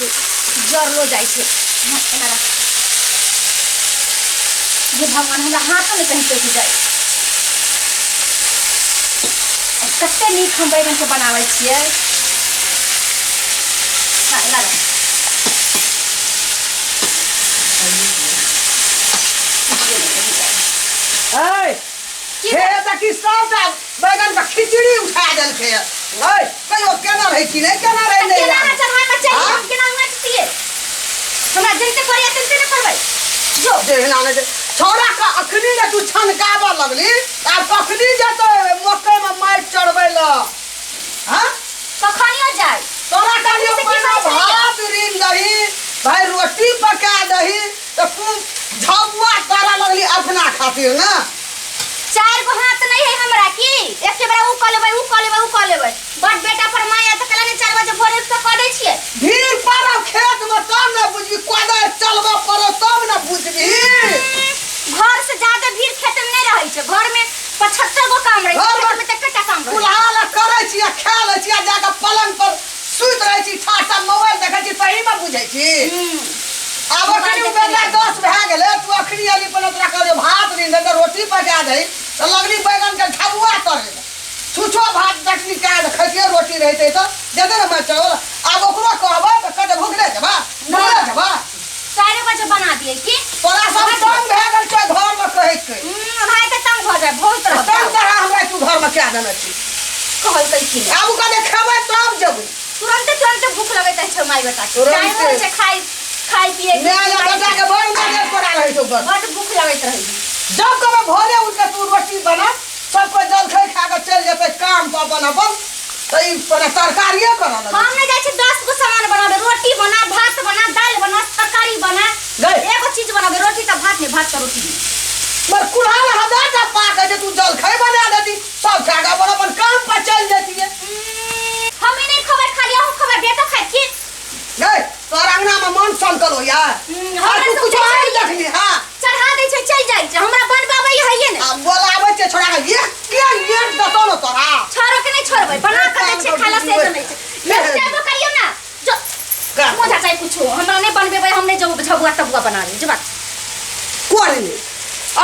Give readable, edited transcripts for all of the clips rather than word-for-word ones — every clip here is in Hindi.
जरलो जाए छे ये भगवान हमरा हाथ में कहीं टूट जाए कते नीक हम बैगन के बनावे छिए बैगन का खिचड़ी उठा देल थे कहियो केना रहे छी नहीं केना रहे नहीं केना चढ़ाई में चाहिए हम केना उठतिए हमरा जैसे करिया तैसे न करबै जो देहना ने छोरा का अखनी ने तू छनकावा लगली अब कखनी जतो मकई में माइट चढ़बै ल हां कखनियो जाय तोरा कालियो पैना भात रीन दही भाई रोटी पका दही तो तू झबुआ तारा लगली अपना खातिर ना चार गो हाथ नहीं है हमरा की एक के बार उ क लेबै बड़ बेटा पर माया त कला ने 4 बजे भोरे से क दै छियै भीड़ पारा खेत में तब न बुझी कोदा चलबा पड़ो तब न बुझबी घर से ज्यादा भीड़ खेत में नहीं रहै छै घर में 75 गो काम रहै छै खेत में त कटा काम रहै कुलाला करै छी खा लै छी जाके पलंग पर सुत रहै छी ठाटा मोबाइल देखै छी सही में बुझै छी अब अखनी बेला 10 भए गेलै तू अखनी आली पर तोरा कहलियो भात नींद दे रोटी पका दे तो लगनी बैगन के झबुआ करे छुछो भात दक्षनी का खइए रोटी रहते तो जदे न मैं चावल अब ओकरो कहबा त कते भूखले जबा भूखले जबा 4 बजे बना दिए की तोरा सब तंग भए गेल छै घर में कहै के भाई त तंग भ जाय बहुत रह तंग तरह हमरा तू घर में क्या देने छी कहल कै छी अब कने खेबै तब जेबै तुरंत भूख लगैत छै माई बेटा तुरंत छै खाई पिए मैं या बेटा के बड़ मजे करा रही तो बड़ भूख लगैत रही जब कब भोरे उठ के तू रोटी बना सबको जलखै खा के चल जेतै काम पर अपन त ई पर तरकारिए करल हम ने जाय छी 10 गो सामान बनाबे रोटी बना भात बना दाल बना तरकारी बना एगो चीज बनाबे रोटी त भात नहीं भात त रोटी मर कुल्हाड़ हदाटा पाके जे तू जलखै बना देती सब खागा अपन काम पर चल जेती हम नहीं खबर खाली हम खबर बेटा खाइ की नहीं तोर अंगना में मन सन करो यार हमरा तू कुछ और देखली हां चढ़ा दे छै चल जाय छै हमरा बनबाबै हइए ने अब बोलाबै छै छोड़ा के ये के नेट दतो न तोरा छोरो के नहीं छोड़बै बना के दे छै खाला से नहीं छै लेबो करियो ना जो मोजा चाहे कुछ हमरा नहीं बनबेबै हम नहीं जब झबुआ तबुआ बनाबे जे बात कोन नहीं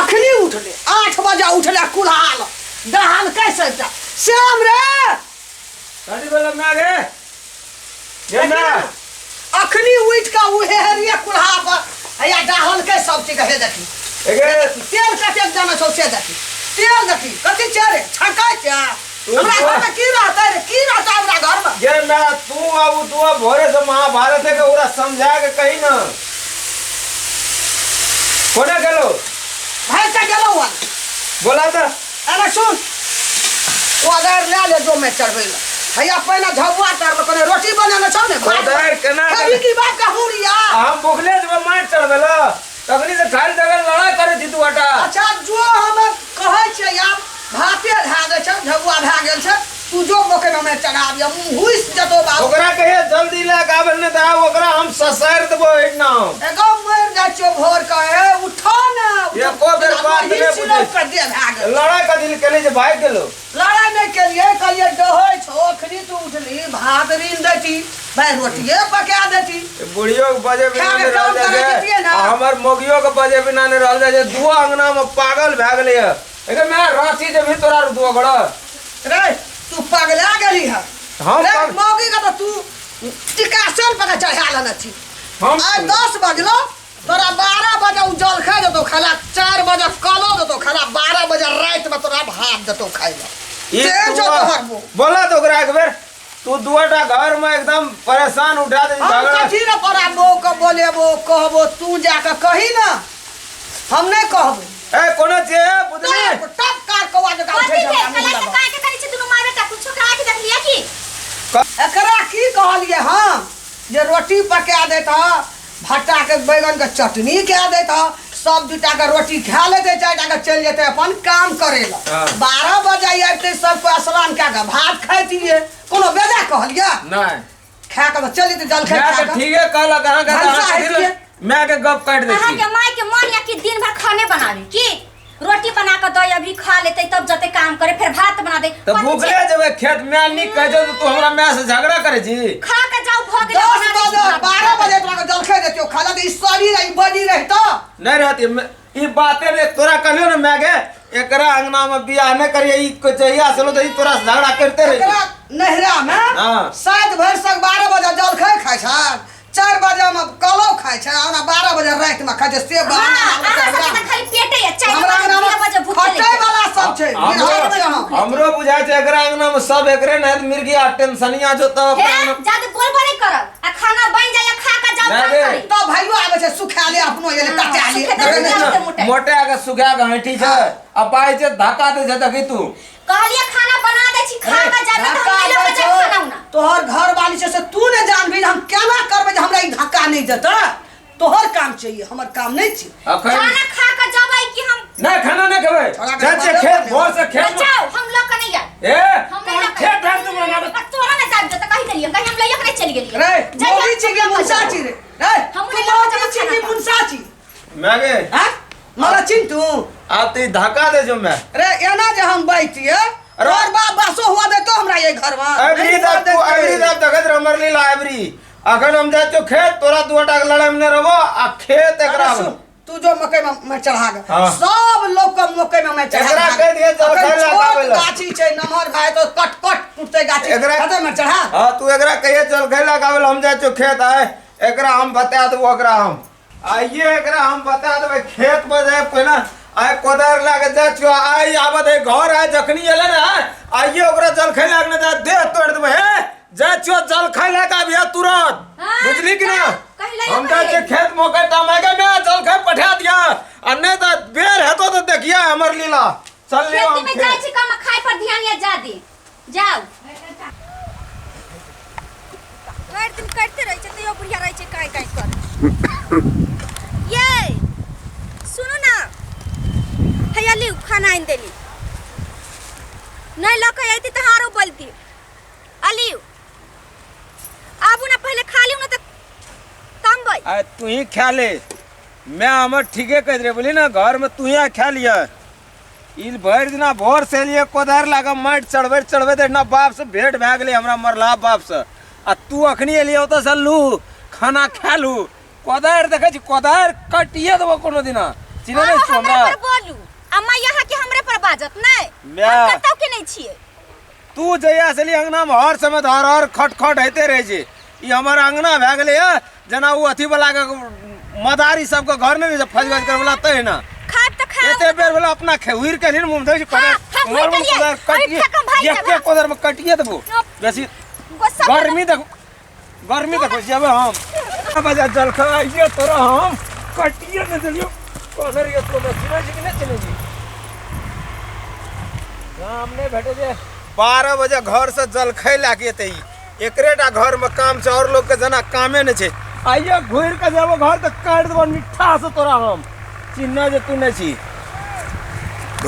अखनी उठले 8 बजे उठले कुल्हाड़ दहान कैसे जा श्याम रे दादी बोला मैं आगे ये ना अखनी उठ का उहे हरिया कुल्हा पर या दहान के सब चीज कहे देखी एगे तेल कते जाना छौ से देखी तेल देखी कथि चरे छकाय क्या हमरा घर में की रहता रे की रहता हमरा घर में ये ना तू अब तू भोरे से महाभारत के पूरा समझा के कही ना कोने गेलो भाई का गेलो हुआ बोला था अरे सुन वो अगर ले ले जो मैं चढ़बैला भैया पहला झबुआ तर कोने रोटी बनाना छौ ने उधर केना कभी की बात का हुरिया हम भूखले जब मार चढ़ देला तखनी से खाली जगह लड़ाई करे छी तू हटा अच्छा जो हम कहै छै यार भाते धा दे छ झबुआ भा गेल छ तू जो मोके में चढ़ाबिया हुइस जतो बाबू ओकरा कहे जल्दी ले गाबल ने दा ओकरा हम ससैर देबो इतना एगो मर जा छो भोर कहे उठो ना ये को बेर बात ने बुझे कर दे भा गेल लड़ाई का दिल केले जे भाग गेलो लड़ाई नहीं केलिए कलिए डहै छो अखनी तू उठली भात रीन देती भाई रोटिए पका देती बुढ़ियो के बजे बिना ने रह जाए हमर मोगियो के बजे बिना ने रह जाए दुआ अंगना में पागल भ गेले एके मैं रांची जे भी तोरा दुआ गड़ रे तू पगला गेली है हम मोगी का तो तू टिकासन पका चढ़ा लेना थी हम आज 10 बजलो तोरा 12 बजे उजल खा दे तो खाला 4 बजे कलो दे तो खाला 12 बजे रात में तोरा भात दे तो खाइला बोला तो ओकरा एक बेर तू दुआटा घर में एकदम परेशान उठा दे हम कथी न परा बो को बोलेबो कहबो तू जाके कही ना हम नहीं कहबो ए कोनो जे बुझली टप कार कवा जका उठे कला के काय के करी छै दुनु मार बेटा कुछ करा के देख लिया की एकरा की कहलिए हम जे रोटी पका देता भट्टा के बैगन के चटनी के देता सब दूटा के रोटी खा लेते 4टा के चल जेते अपन काम करेला 12 बजे आते सबको स्नान क्या के भात खाइतिए कोनो बेजा कहलिए नहीं खा के चल जेते जल खा के ठीक है कहला कहां का मैं के गप काट दे अहां के माई के मन या कि दिन भर खाने बनावे की रोटी बना के दई अभी खा लेते तब जते काम करे फिर भात बना दे तो भूखले जब खेत में नहीं कह दो तू हमरा में से झगड़ा करे छी खा के जाओ भग 10 बजे 12 नहीं रहती ई बातें रे तोरा कहलियो ना मैं गे एकरा अंगना में बियाह न करिए ई को चाहिए असलो तो ई तोरा झगड़ा करते रहे एकरा नहरा में हां सात भर तक 12 बजे जलखै खाइ छ 4 बजे में कलो खाइ छ और 12 बजे रात में खाइ छ से खाली पेटे है चाय में 2 बजे भूख खटै वाला सब छै हमरो बुझाय छै एकरा अंगना में सब एकरे न मिर्गी आ टेंशनिया जो तब ज्यादा बोलबो नहीं करब आ खाना बन जाय खा के जाओ काम करी तो भाइयो आबे छै सुखा ले अपनो ये कटा ले मोटे आगे सुखा के हटी छै अब आइ छै धक्का दे छै देखी तू कहलिए खाना बना दे छी खा के जाबे तो हम लोग बजे खाना ना तोहर घर वाली से तू ने जानबी हम केना करबे जे हमरा ई धक्का नहीं देता तोहर काम चाहिए हमर काम नहीं छी खाना खा के जाबै कि हम नहीं खाना नहीं खेबै चाचे खेत भोर से खेत जाओ हम लोग का नहीं यार ए हम नहीं खेत ढाल दूंगा ना तोरा ना जाब त कहि देलिए कहि हम लइक नहीं चल गेलिए रे मोगी छी के मुंसाची रे रे हम तू मोगी छी के मुंसाची मैं गे हां मला चिंतू आप ते धक्का दे जो मैं रे एना जे हम बैठिए और बाप बासो हुआ दे तो हमरा ये घर में अबरी तक तू अबरी तक देखत रमर लीला अबरी अखन हम जा तो खेत तोरा दुटा के लड़ाई में रहबो आ खेत एकरा तू जो मकई में चढ़ा ग सब लोग के मकई में मैं चढ़ा एकरा कह दिए चल खेला गावे गाछी छै नमहर भाई तो कट कट टूटते गाछी कते में चढ़ा हां तू एकरा कहिए चल खेला गावे हम जा तो खेत आए एकरा हम बता देबो एकरा हम आइए एकरा हम बता देबे खेत में जाए पहिना आय कोदार लागे जा छो आई आबत है घर आए जखनी एले ना आइए ओकरा जल खैला के ना देह तोड़ देबे हे जा छो जल खैला का बिया तुरंत बुझली कि ना हम जा के खेत मौके टमाके में जल खै पठा दिया और नहीं तो बेर हेतो तो देखिए हमर लीला चल ले हम में जाय छी कम खाए पर ध्यान या जा दे जाओ हर दिन करते रह छै तयो बुढ़िया रह छै काय काय कर ये सुनो ना हयाली खाना इन देली नहीं लक आईती त हारो बोलती अली आबू ना पहले खा लियो ना त कम भाई आ तू ही खा ले मैं हमर ठीके कह रे बोली ना घर में तू ही खा लिया इल भर दिना भोर से लिए कोदार लागा माट चढ़बे दे ना बाप से भेंट भ गेले हमरा मरला बाप से आ तू अखनी एलियो त सल्लू खाना खा लू कोदार देखे छी कोदार कटिए देबो कोनो दिना चिने नै छो हमरा बोलू अम्मा यहाँ के हमरे पर बाजत नहीं मैं हम कतौ के नहीं छिए तू जया असली अंगना में हर समय हर खटखट होते रहे छै ई हमर अंगना भ गेले है जना उ अथी वाला के मदारी सब के घर में भी फजगज कर वाला तै ना खा त खा एते बेर वाला अपना खेउर के नहीं मुंह दे कोदार मोर मुंह कोदार कटिए एक के कोदार में कटिए देबो बेसी गर्मी देखो जब हम बजा जल खाइए तोरा हम कटिए दे दियो कोदर ये तो मछली जी नहीं चलेगी सामने बैठे जे 12 बजे घर से जल खै लागे तई एकरेटा घर में काम छ और लोग के जना कामे न छै आइए घुर के जब घर तक काट देबो मिठा से तोरा हम चिन्ना जे तू नहीं छी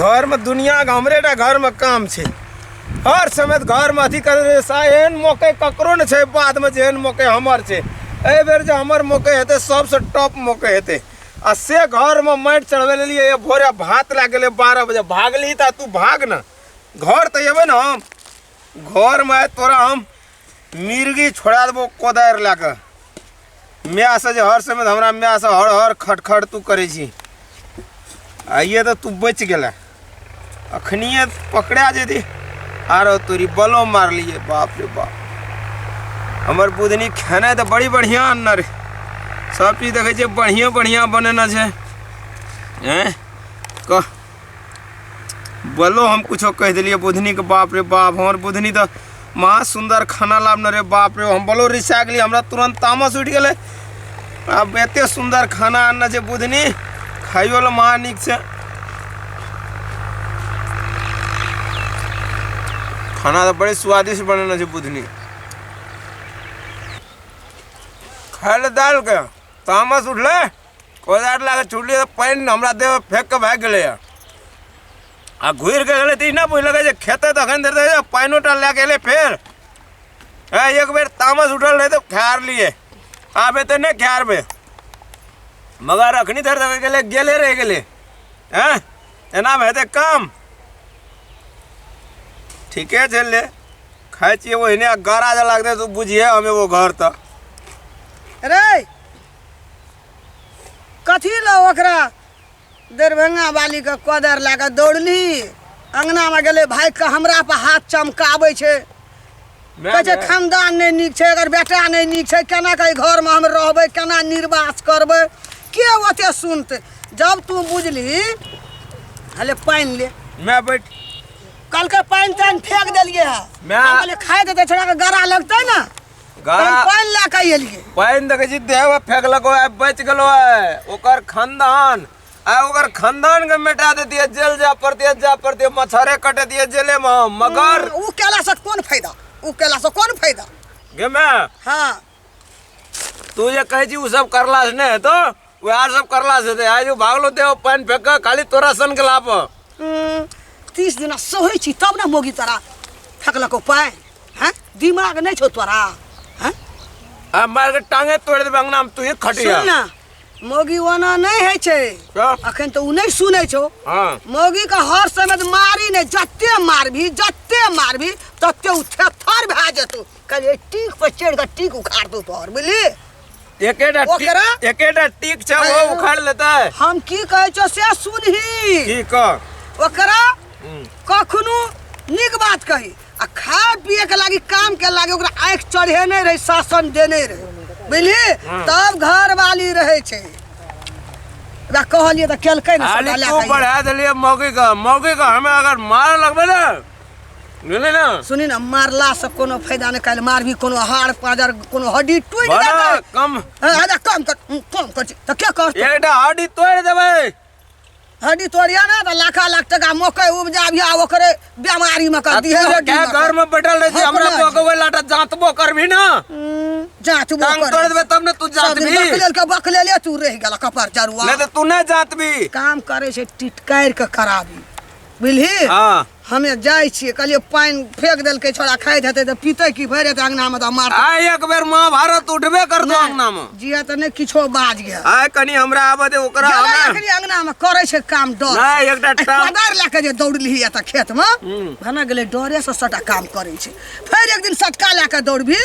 घर में दुनिया के हमरेटा घर में काम छै हर समय घर में अथी कर एहन मौके ककरो न छै बाद में जेहन मौके हमर छै ए बेर जे हमर मौके हेते सबसे टॉप मौके हेते आ से घर में माट चढ़वे लिए भोरे भात ला गेले 12 बजे भागली ता तू भाग ना घर तो एबे ना हम घर में तोरा हम मिर्गी छोड़ा देबो कोदार ला के मैं से जे हर समय हमरा मैं से हर हर खटखट तू करे छी आइए तो तू बच गेला अखनिए पकड़ा जेती आरो तोरी बलो मार लिए बाप रे बाप हमर बुधनी खाना तो बड़ी बढ़िया अन्न रे सब चीज देखे छे बढ़िया बढ़िया बनेना छे हैं कह बोलो हम कुछो कह दिलिए बुधनी के बाप रे बाप हमर बुधनी तो महा सुंदर खाना लाबने रे बाप रे हम बोलो रिसा गेली हमरा तुरंत तामस उठ गेले अब एते सुंदर खाना अन्न छे बुधनी खाइयो ल महा नीक छे खाना तो बड़े स्वादिष्ट बनेना छे बुधनी खाल दाल के तामस उठले कोदार लागे छुटली तो पानी हमरा देह फेंक के भाग गेले आ घुर के गेले ती ना बुझ लगे जे खेते तखन देते पानी उठा ले गेले फिर एक बेर तामस उठल रहे तो खार लिए आबे तो नहीं खारबे मगर अखनी धर गेले गेले रह गेले हैं एना हेते काम ठीके छै ले खाए छिए ओहिने गरा जे लागते तो बुझिए हमें वो घर तो रे कथी ल ओकरा दरभंगा वाली के कोदर लए कऽ दौड़ली अंगना में गेले भाई के हमरा पर हाथ चमकाबै छै कहै छै खानदान नहीं नीक छै अगर बेटा नहीं नीक छै केना के घर में हम रहबै केना निर्वास करबै के ओते सुनते जब तू बुझली हले पानि ले मैं बैठ कल के पानि तानि फेंक देलिए है मैं कहले खाए देते छोड़ा के गरा लगतै ना गारा पानि लए के एलिए पानि देखे छी देह फेंकलको है बच गेलो है ओकर खानदान ओकर खानदान के मिटा देतिए जेल जा पड़तिए मछरे कटे दिए जेले में मगर ऊ केला से कोन फायदा ऊ केला से कोन फायदा गे मैं हाँ तू ये कहे छी उ सब करला से नहीं तो उ यार सब करला से थे आज भागलो देव पानि फेंक खाली तोरा सन के लाप 30 दिन सोहे छी तब ना मोगी तोरा फेंकलको पानि हैं दिमाग नहीं छौ तोरा हैं आ मार के टांगे तोड़ देबे अंगना में तू ही खटिया सुन ना मोगी ओना नहीं है छै क्या अखन तो उ नहीं सुनै छौ हां मोगी का हर समय मारी नहीं जत्ते मारभी तत्ते उ थर भए जेतौ कहलिए टीक पर चढ़ के टीक उखाड़ दो तोहर बुझली एकेटा टीक छै वो उखाड़ लेता है हम की कहै छौ से सुनही की कह ओकरा कखनो नीक बात कही आ खाए पिए के लागी काम के लागी ओकरा आँख चढ़े नहीं रही शासन देने रहे बुझली तब घर वाली रहे छै ओकरा कहलिए तो केलकै ना खाली तू बढ़ा देलिए मौगी का हमें अगर मार लगबे ना बुझले ना सुनी ना मारला से कोनो फायदा नहीं काल मारभी कोनो हाड़ पाजर कोनो हड्डी टूट बड़ा जाए कम आजा कम कर तो क्या कर एकटा हड्डी तोड़ देबे हड्डी तोड़िया ना तो लाख टका मकई उपजाबिया ओकरे बीमारी में कर दिए क्या घर में बैठल रहे हमरा पकवे लाटा जांचबो करभी ना जांचबो टांग कर तोड़ देबे तब ने तू जांचबी बकले ले तू रह गेला कपार चरुआ नहीं तो तू नहीं जांचबी काम करे छै टिटकार के कराबी बुझली हां हमें जाय छिए कहलिए पानी फेंक देलकै छोड़ा खाइत हेतै त पीतै की भरि हेतै अंगना में त मार आ एक बेर महाभारत उठबे कर दो अंगना में जिया त नहीं किछो बाज गया आय कनी हमरा आबे दे ओकरा अखनी अंगना में करे छै काम डर नहीं एकटा कोदार लेके जे दौड़ली या त खेत में भना गेले डरे से सटा काम करे छै फिर एक दिन सटका लेके दौड़भी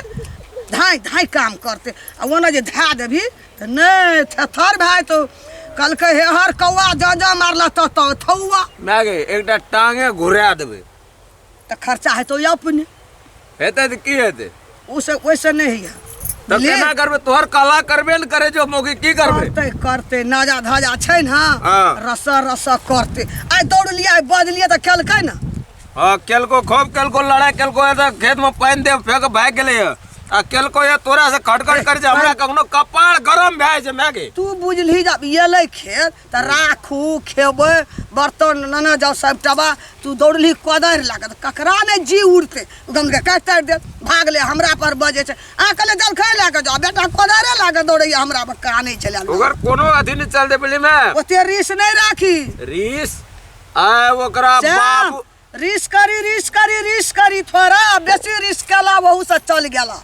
धाई काम करते आ ओना जे धा देभी त नहीं थर भाई तो कल के हर कौआ जा मारला तो थौआ मागे एकटा टांगे घुरा देबे त खर्चा है तो अपने हेतै त की हेतै उसे वैसे नहीं है त केना करबे तोहर कला करबे न करे जो मौगी की करबे करते नाजा धाजा छै ना रस करते आइ दौड़ लिया बज लिया त केलकै ना हां केलको खूब केलको लड़ाई केलको त खेत में पानी दे फेंक भाग गेलै आ केलको या तोरा से खटखट कर जे हमरा कखनो कपाड़ गरम भए छै मागे तू बुझली जब एलै खेत त राखू खेबै बर्तन नाना जाओ सब टबा तू दौड़ली कोदर लागत ककरा ने जी उड़ते गम के काट दे भाग ले हमरा पर बजे छै आ कले जल खाय लागे जाओ बेटा कोदरे लागे दौड़ैया हमरा पर का नहीं चले ओकर कोनो अथी नहीं चल दे बिली में ओते रिस नहीं राखी रिस आ ओकरा बाबू रिस करी थोड़ा बेसी रिस केला वहू से चल गेला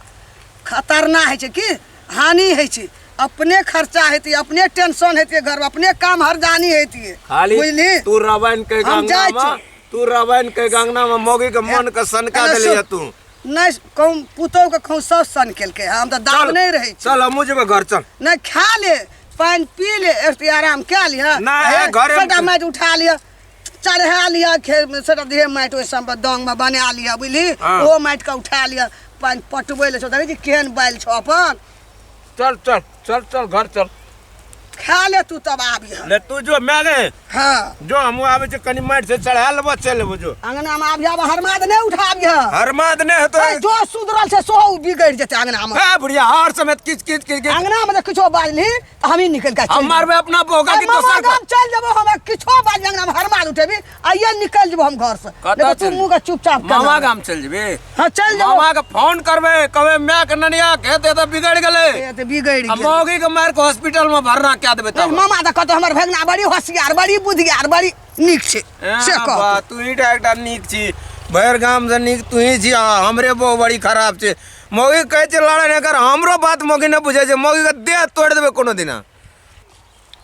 खतरनाक है छै की हानि है छै अपने खर्चा हेती अपने टेंशन हेती घर में अपने काम हर जानी हेती बुझली तू रवाइन के गंगना में मौगी के मन के सनका देले तू नहीं कौन पुतो के खौ सब सन केलके हम त दाम नहीं रहे चल हम जेबे घर चल नहीं खा ले पानी पी ले एक आराम के लिया नहीं घर में माइट उठा लिया चढ़ा लिया खेत में सटा दे माइट ओइ सब दंग में बना लिया बुझली वो माइट का उठा लिया पानी पटबै ले छौ देखै छी केहन बैल छौ अपन चल घर चल खा ले तू तब आबिया ले तू जो मैं गए हां जो हम आबे छ कनी माइट से चढ़ा लेबो चल लेबो जो अंगना में आबिया हरमाद नहीं उठाबिया हरमाद नहीं तो जो सुधरल से सो बिगड़ जेते अंगना में हां बुढ़िया हर समय किच अंगना में किछो बाजली त हम ही निकल के हम मारबे अपना बोगा की दोसर हम चल जेबो हम किछो बाज अंगना में हरमाद उठेबी आइए निकल जेबो हम घर से लेकिन तू मुंह का चुपचाप कर मामा गाम चल जेबे हां चल जेबो मामा के फोन करबे कहबे मैं के ननिया कहते त बिगड़ गेले ये त बिगड़ गेल मौगी के मार के हॉस्पिटल में भरना क्या देबे तब मामा त कत हमर भगना बड़ी होशियार बड़ी बुद्धियार बड़ी नीक छे से कह तू ही एकटा नीक छी भैर गाम से नीक तू ही छी हमरे बो बड़ी खराब छे मौगी कहे छे लड़ाई नहीं कर हमरो बात मौगी न बुझे छे मौगी के देह तोड़ देबे कोनो दिना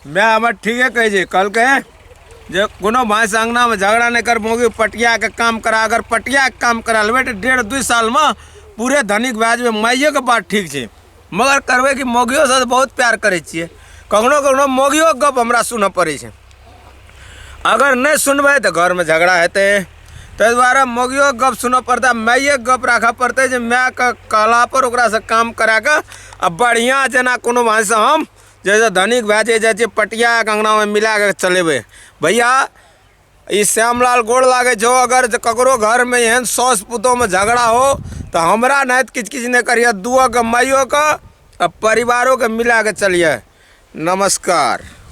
मैं हमर ठीके कहे छे कल के जे कोनो भाई से अंगना में झगड़ा नहीं कर मौगी पटिया के काम करा अगर पटिया के काम करा लेबे 1.5-2 साल में पूरे धनिक ब्याज में माइये के बात ठीक छे मगर करबे कि मौगियो से बहुत प्यार करे छिए कखनो कखनो मोगियो गप हमरा सुनऽ पड़ै छै। अगर नहीं सुनबै तो घर में झगड़ा हेतै, ताहि दुआरे मोगियो गप सुनऽ पड़तै, माइए गप राखऽ पड़तै जे माय के कहला पर ओकरा से काम करा के आ बढ़िया जेना कोनो भाई से हम जैसे धनिक भए जाइ छै पटिया के अंगना में मिला के चलेबै। भैया ई श्यामलाल गोड़ लागे छो, अगर ककरो घर में एहन सौस पुतोह में झगड़ा हो तो हमरा नहीं किच किच नहीं करिए, दुओ के माइयो के परिवारों के मिला के चलिए। नमस्कार।